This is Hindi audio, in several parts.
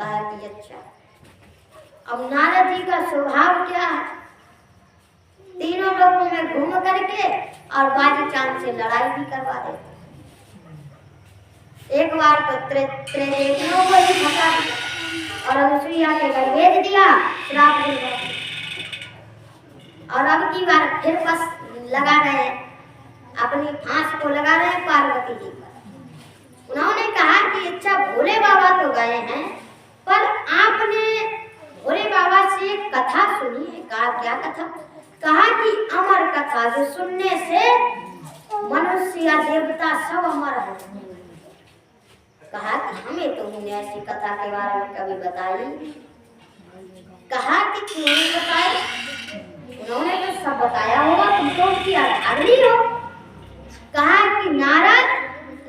कहा कि अच्छा। अब नारद जी का स्वभाव क्या है, तीनों लोगों में घूम करके और बाजी चांद से लड़ाई भी करवा देते। एक बार तो त्रिदेवियों को ही फंसा दिया और अनुसुईया के घर भेज दिया, श्राप दे दिया। और अब की बार फिर बस लगा रहे हैं, अपनी फांस को लगा रहे हैं पार्वती जी पर। उन्होंने कहा कि अच्छा भोले बाबा तो गए हैं, पर आपने भोले बाबा से एक कथा सुनी है। कहा क्या कथा? कहा कि अमर कथा जो सुनने से मनुष्य या देवता सब अमर हो। कहा कि हमें तो उन्होंने ऐसी कथा के बारे में कभी बताई। कहा कि क्यों नहीं बताया? उन्होंने तो सब बताया होगा, तुम तो उसकी अगली हो। कहा कि नारद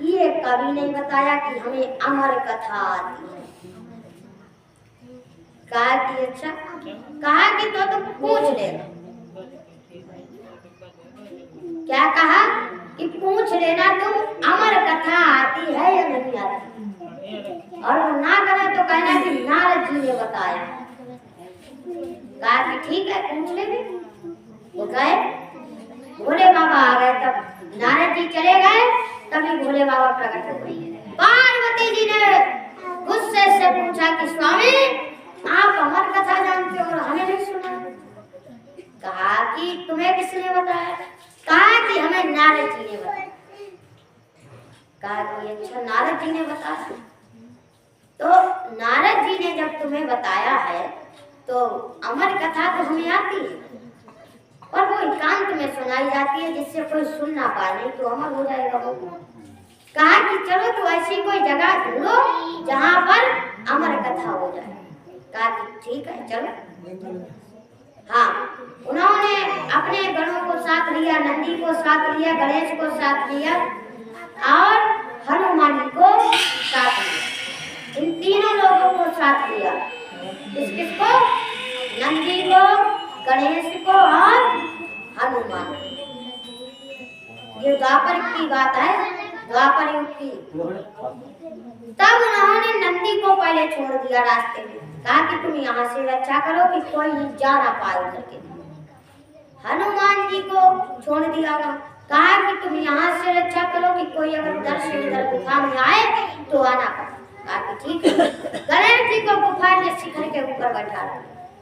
ये कभी नहीं बताया कि हमें अमर कथा आती है। कहा कि अच्छा। कहा कि तो तुम पूछ लेना। क्या कहा कि पूछ लेना तुम अमर कथा आती है या नहीं आती, और वो ना करे तो कहना कि नारद जी ने बताया। कहा कि ठीक है पूछ लेंगे। वो गए, भोले बाबा आ गए। तब नारद जी चले गए, तभी भोले बाबा प्रकट हो गए। पार्वती जी ने गुस्से से पूछा कि स्वामी आप अमर कथा जानते हो और हमें नहीं सुना। कहा कि तुम्हें किसने बताया? कहा कि हमें नारद जी ने बताया। कहा कि अच्छा नारद जी ने बताया। तो नारद जी ने जब तुम्हें बताया है तो अमर कथा तो हमें आती है, और वो एकांत में सुनाई जाती है जिससे कोई सुन ना पाए, नहीं तो अमर हो जाएगा वो। कहा कि चलो तो ऐसी कोई जगह ढूंढो जहां पर अमर कथा हो जाए। कहा कि ठीक है चलो। हाँ, उन्होंने अपने गणों को साथ लिया, नंदी को साथ लिया, गणेश को साथ लिया और हनुमान जी को साथ लिया। इन तीनों लोगों को साथ लिया। किसको? नंदी को, गणेश को और हनुमान। ये द्वापर की बात है, द्वापर युग की। तब उन्होंने नंदी को पहले छोड़ दिया रास्ते में। कहा कि तुम यहाँ से रक्षा करो कि कोई जा ना पाए उधर के। हनुमान जी को छोड़ दिया। कहा कि तुम यहाँ से रक्षा करो कि कोई अगर उधर से उधर गुफा में आए तो आना पड़े। कहा कि ठीक है। गणेश जी को गुफा के शिखर के ऊपर बैठा रहा।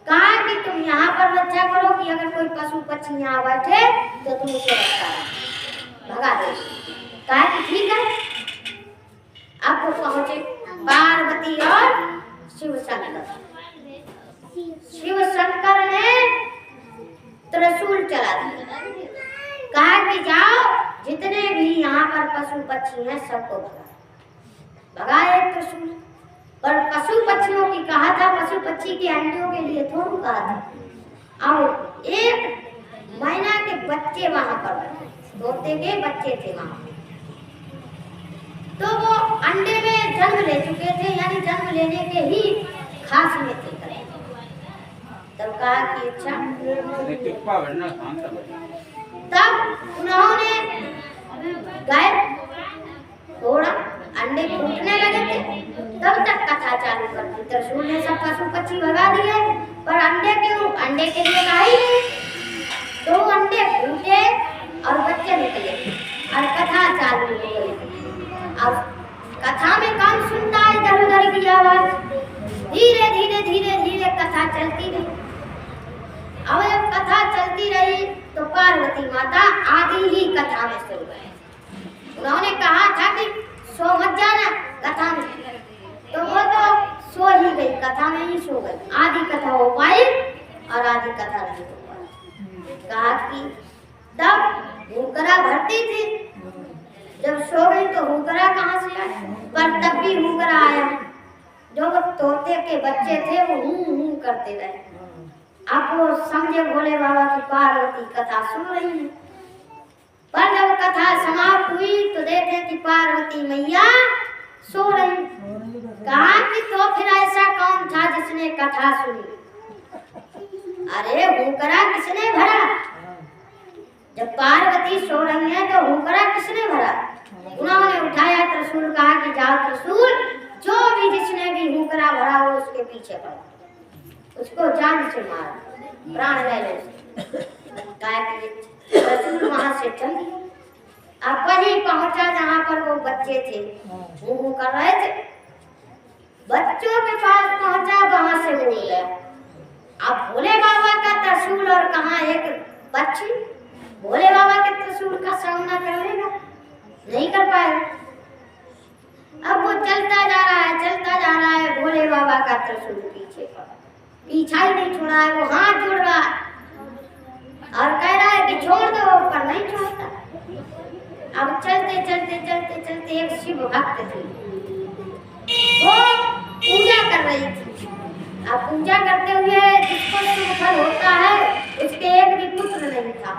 कहा कि तुम यहाँ पर रक्षा करो कि अगर कोई पशु पक्षी यहाँ बैठे तो तुम उसे रक्षा करो, भगा दो। कहा कि ठीक है। अब वो पहुंचे पार्वती और शिव शंकर। शिव शंकर ने त्रिशूल चला दिया। कहा कि जाओ जितने भी यहाँ पर पशु पक्षी हैं सबको भगाए त्रिशूल। पर पशु पक्षियों की कहा था, पशु पक्षी के अंडों के लिए थोड़ा कहा था। और एक महीना के बच्चे वहां पर, तोते के बच्चे थे वहां, तो वो अंडे में जन्म ले चुके थे, यानी जन्म लेने के ही खास में थे। तब कहा कि अच्छा। तब उन्होंने गए, थोड़ा अंडे फूटने लगे थे, तब तक कथा चालू कर दी। त्रिशूल ने सब पशु पक्षी भगा दिए, पर अंडे क्यों? अंडे के लिए कहा ही नहीं। तो अंडे फूटे और बच्चे निकले और कथा चालू हो गई। अब कथा में कौन सुनता है इधर उधर की आवाज? धीरे धीरे धीरे धीरे कथा चलती रही। अब जब कथा चलती रही तो पार्वती माता आधी ही कथा में सो गए। उन्होंने कहा था कि सो मत जाना कथा में, तो वो तो सो ही गई, कथा में ही सो गई। आधी कथा हो पाई और आधी कथा नहीं हो पाई। कहा कि तब हुकरा भरती थी, जब सो गई तो हुकरा कहाँ से आया? पर तब भी हुकरा आया। जो तोते के बच्चे थे वो हूं करते रहे। अब वो समझे भोले बाबा की पार्वती कथा सुन रही है। पर जब कथा समाप्त हुई तो देखे कि पार्वती मैया सो रही। कहा कि तो फिर ऐसा कौन था जिसने कथा सुनी? अरे हुकरा किसने भरा? जब पार्वती सो रही है तो हुकरा किसने भरा? उन्होंने उठाया त्रिशूल। कहा कि जाओ त्रिशूल, जो भी जिसने भी हुकरा भरा वो उसके पीछे पड़ा, उसको जान से मारा, प्राण ले लो उसके। रसूल वहां से चल दिया। अब वही पहुंचा जहां पर वो बच्चे थे, वो कर रहे थे। बच्चों के पास पहुंचा, वहां से बोल गया। अब भोले बाबा का त्रिशूल और कहाँ एक बच्ची, भोले बाबा के त्रिशूल का सामना कर लेगा? नहीं कर पाएगा। अब वो चलता जा रहा है, चलता जा रहा है, भोले बाबा का त्रिशूल पीछे पड़ा, पीछा ही नहीं छोड़ा है। वो हाथ जोड़ रहा है और कह रहा है कि छोड़ दो, पर नहीं छोड़ता। अब चलते चलते चलते चलते एक शिव भक्त थी, वो पूजा कर रही थी। अब पूजा करते हुए जिसको शुभ फल होता है, उसके एक भी पुत्र नहीं था।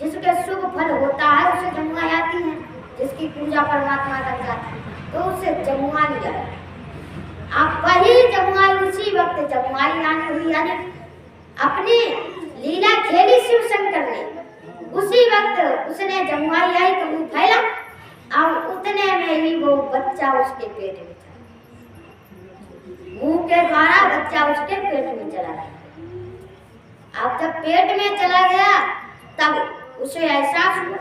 जिसके शुभ फल होता है उसे जमुआई आती है, जिसकी पूजा परमात्मा कर जाती है तो उसे जमुआई आए। अब वही जमुआई उसी वक्त जमुआई आने हुई, यानी अपनी लीला खेली शिव शंकर ने, उसी वक्त उसने जमुआई आई तो मुंह फैला, और उतने में ही वो बच्चा उसके पेट में था। मुंह के द्वारा बच्चा उसके पेट में चला गया। अब जब पेट में चला गया तब उसे एहसास हुआ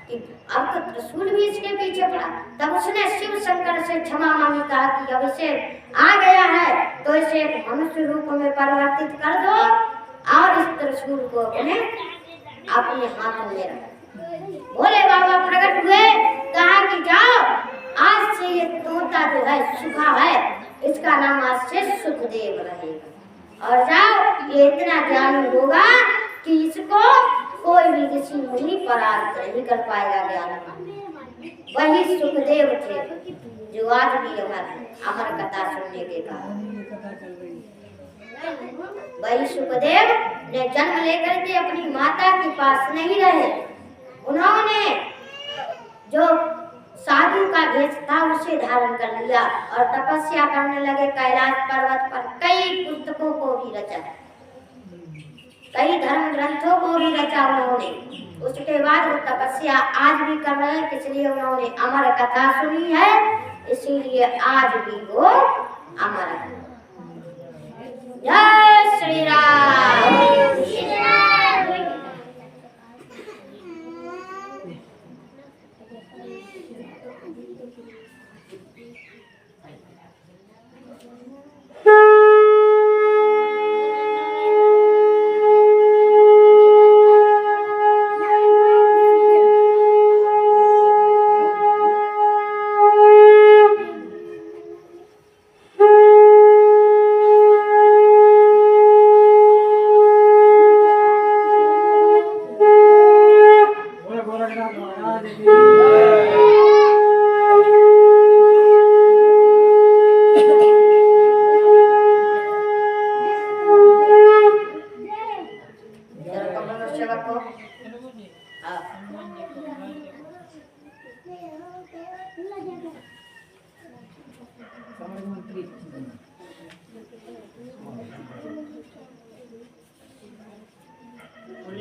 कि अब तो त्रिशूल भी इसके पीछे पड़ा। तब उसने शिव शंकर से क्षमा मांगी, कहा कि अब इसे आ गया है तो इसे एक मनुष्य रूप में परिवर्तित कर दो और इस त्रिशूल को अपने हाथों में रख। भोले बाबा प्रकट हुए, कहा कि जाओ, आज से ये तोता जो है सुखा है, इसका नाम आज से सुखदेव रहेगा। और जाओ, ये इतना ज्ञानी होगा कि इसको कोई भी किसी मुनि परास्त नहीं कर पाएगा ज्ञान। वही सुखदेव थे जो आज भी अमर कथा सुनने के कारण, वही सुखदेव ने जन्म लेकर के अपनी माता के पास नहीं रहे। उन्होंने जो साधु का भेष था उसे धारण कर लिया और तपस्या करने लगे। कैलाश पर्वत पर कई पुस्तकों को भी रचा, कई धर्म ग्रंथों को भी रचा उन्होंने। उसके बाद वो तपस्या आज भी कर रहे हैं, इसलिए उन्होंने अमर कथा सुनी है, इसीलिए आज भी वो अमर है। जय श्री राम।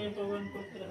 पवन पुत्र